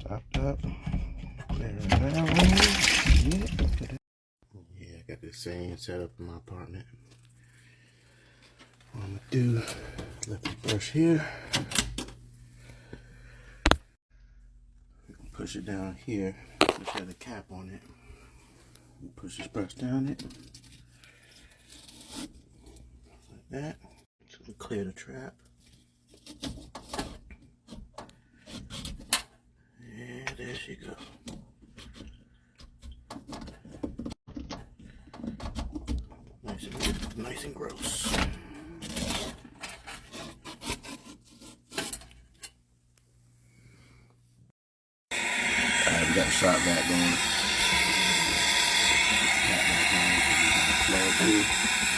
Stopped up. Clear it down. Yeah, I got the same setup in my apartment. What I'm gonna do, let the brush here. Push it down here. Just have a cap on it. Push this brush down it. Like that. Just gonna clear the trap. Yeah, there she go. Nice and gross. Alright, we got the shop back going. Flow too.